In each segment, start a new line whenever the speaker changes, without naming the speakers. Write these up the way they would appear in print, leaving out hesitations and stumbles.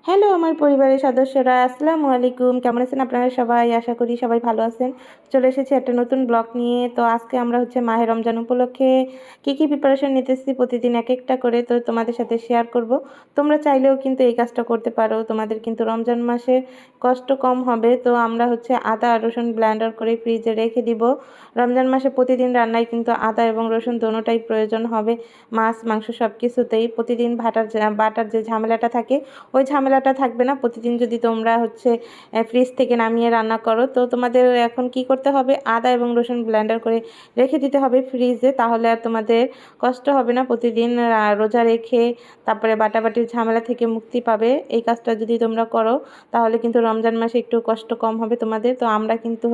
Hello আমার পরিবারের সদস্যরা, আসসালামু আলাইকুম। কেমন আছেন আপনারা সবাই? আশা করি সবাই ভালো আছেন। চলে এসেছি একটা নতুন ব্লগ নিয়ে। তো আজকে আমরা মাহে রমজান উপলক্ষে কী প্রিপারেশন নিতেছি প্রতিদিন একেকটা করে তো তোমাদের সাথে শেয়ার করব। তোমরা চাইলেও কিন্তু এই কাজটা করতে পারো। তোমাদের কিন্তু রমজান মাসে কষ্ট কম হবে। তো আমরা আদা আর রসুন ব্লেন্ডার করে ফ্রিজে রেখে দিব। রমজান মাসে প্রতিদিন রান্নায় কিন্তু আদা এবং রসুন দোনোটাই প্রয়োজন হবে। মাছ, মাংস সব কিছুতেই প্রতিদিন বাটার যে ঝামেলাটা থাকে ওই ঝামেলাটা থাকবে না। প্রতিদিন যদি তোমরা ফ্রিজ থেকে নামিয়ে রান্না করো তো তোমাদের এখন কি করতে হবে, আদা এবং রসুন ব্লেন্ডার করে রেখে দিতে হবে ফ্রিজে। তাহলে আর তোমাদের কষ্ট হবে না। প্রতিদিন রোজা রেখে তারপরে বাটাবাটির ঝামেলা থেকে মুক্তি পাবে। এই কাজটা যদি তোমরা করো তাহলে কিন্তু রমজান মাসে একটু কষ্ট কম হবে তোমাদের। তো আমরা কিন্তু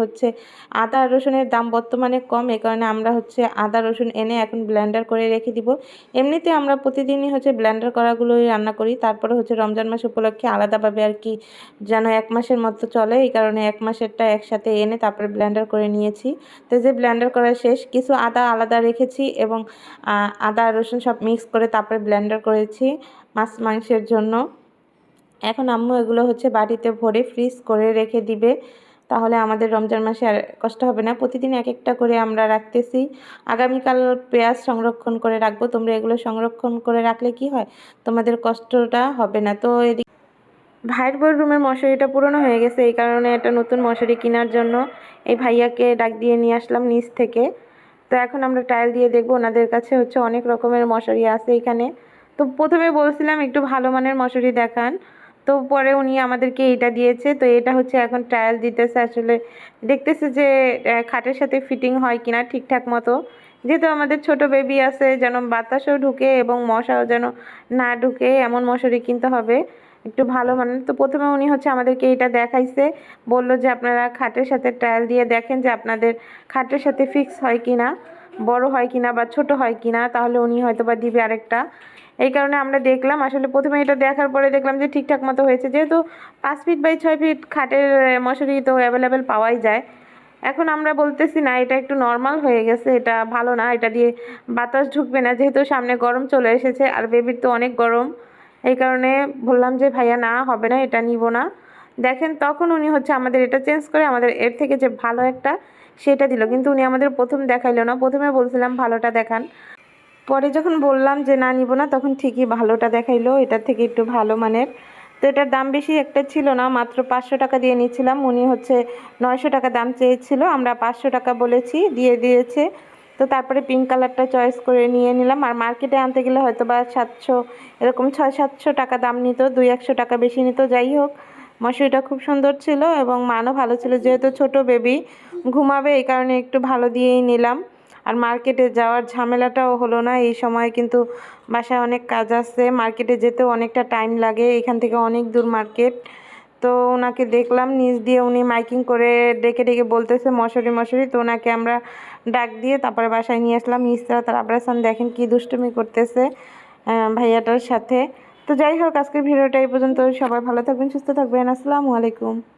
আদা আর রসুনের দাম বর্তমানে কম, এই কারণে আমরা আদা রসুন এনে এখন ব্লেন্ডার করে রেখে দিব। এমনিতে আমরা প্রতিদিনই ব্লেন্ডার করাগুলোই রান্না করি। তারপরে রমজান মাস উপলক্ষে আলাদাভাবে আর কি যেন 1 মাসের মতো চলে, এই কারণে 1 মাসেরটা একসাথে এনে তারপরে ব্লেন্ডার করে নিয়েছি। তো যে ব্লেন্ডার করা শেষ, কিছু আদা আলাদা রেখেছি এবং আদা রসুন সব মিক্স করে তারপরে ব্লেন্ডার করেছি মাছ মাংসের জন্য। এখন আম্মু এগুলো বাটিতে ভরে ফ্রিজ করে রেখে দিবে। তাহলে আমাদের রমজান মাসে আর কষ্ট হবে না। প্রতিদিন এক একটা করে আমরা রাখতেছি। আগামীকাল পেঁয়াজ সংরক্ষণ করে রাখবো। তোমরা এগুলো সংরক্ষণ করে রাখলে কি হয়, তোমাদের কষ্টটা হবে না। তো এদিকে ভাইয়ের বউর রুমের মশারিটা পুরনো হয়ে গেছে, এই কারণে একটা নতুন মশারি কেনার জন্য এই ভাইয়াকে ডাক দিয়ে নিয়ে আসলাম নিচ থেকে। তো এখন আমরা ট্রায়াল দিয়ে দেখবো। ওনাদের কাছে অনেক রকমের মশারি আছে এখানে। তো প্রথমে বলছিলাম একটু ভালো মানের মশারি দেখান, তো পরে উনি আমাদেরকে এইটা দিয়েছে। তো এটা এখন ট্রায়াল দিতেছে, আসলে দেখতেছে যে খাটের সাথে ফিটিং হয় কিনা ঠিকঠাক মতো। যেহেতু আমাদের ছোট বেবি আছে, যেন বাতাসও ঢুকে এবং মশাও যেন না ঢুকে এমন মশারি কিনতে হবে একটু ভালো মানের। তো প্রথমে উনি আমাদেরকে এটা দেখাইছে, বলল যে আপনারা খাটের সাথে ট্রায়াল দিয়ে দেখেন যে আপনাদের খাটের সাথে ফিক্স হয় কিনা, বড় হয় কিনা বা ছোট হয় কিনা, তাহলে উনি হয়তো বা দিবে আরেকটা। এই কারণে আমরা দেখলাম, আসলে প্রথমে এটা দেখার পরে দেখলাম যে ঠিকঠাক মতো হয়েছে। যেহেতু 5 ফিট বাই 6 ফিট খাটের মশারি তো অ্যাভেলেবেল পাওয়াই যায়। এখন আমরা বলতেছি না, এটা একটু নর্মাল হয়ে গেছে, এটা ভালো না, এটা দিয়ে বাতাস ঢুকবে না। যেহেতু সামনে গরম চলে এসেছে আর বেবির তো অনেক গরম, এই কারণে বললাম যে ভাইয়া না, হবে না, এটা নিব না। দেখেন তখন উনি আমাদের এটা চেঞ্জ করে আমাদের এর থেকে যে ভালো একটা সেটা দিল। কিন্তু উনি আমাদের প্রথম দেখাইলো না। প্রথমে বলছিলাম ভালোটা দেখান, পরে যখন বললাম যে না নিব না, তখন ঠিকই ভালোটা দেখাইলো, এটার থেকে একটু ভালো মানের। তো এটার দাম বেশি একটা ছিল না, মাত্র 500 টাকা দিয়ে নিয়েছিলাম। উনি 900 টাকা দাম চেয়েছিল, আমরা 500 টাকা বলেছি, দিয়ে দিয়েছে। তো তারপরে পিঙ্ক কালারটা চয়েস করে নিয়ে নিলাম। আর মার্কেটে আনতে গেলে হয়তো বা 700 এরকম 600-700 টাকা দাম নিত, 200-100 টাকা বেশি নিত। যাই হোক, মশারিটা খুব সুন্দর ছিল এবং মানও ভালো ছিল। যেহেতু ছোট বেবি ঘুমাবে, এই কারণে একটু ভালো দিয়েই নিলাম। আর মার্কেটে যাওয়ার ঝামেলাটাও হলো না। এই সময় কিন্তু বাসায় অনেক কাজ আছে, মার্কেটে যেতেও অনেকটা টাইম লাগে, এখান থেকে অনেক দূর মার্কেট। তো ওনাকে দেখলাম নিচ দিয়ে উনি মাইকিং করে ডেকে ডেকে বলতেছে মশারি মশারি। তো ওনাকে আমরা ডাক দিয়ে তারপরে বাসায় নিয়ে আসলাম। নিচটা তার আব্রাসান দেখেন কি দুষ্টুমি করতেছে ভাইয়াটার সাথে। তো যাই হোক, আজকের ভিডিওটা এই পর্যন্ত। সবাই ভালো থাকবেন, সুস্থ থাকবেন। আসসালামু আলাইকুম।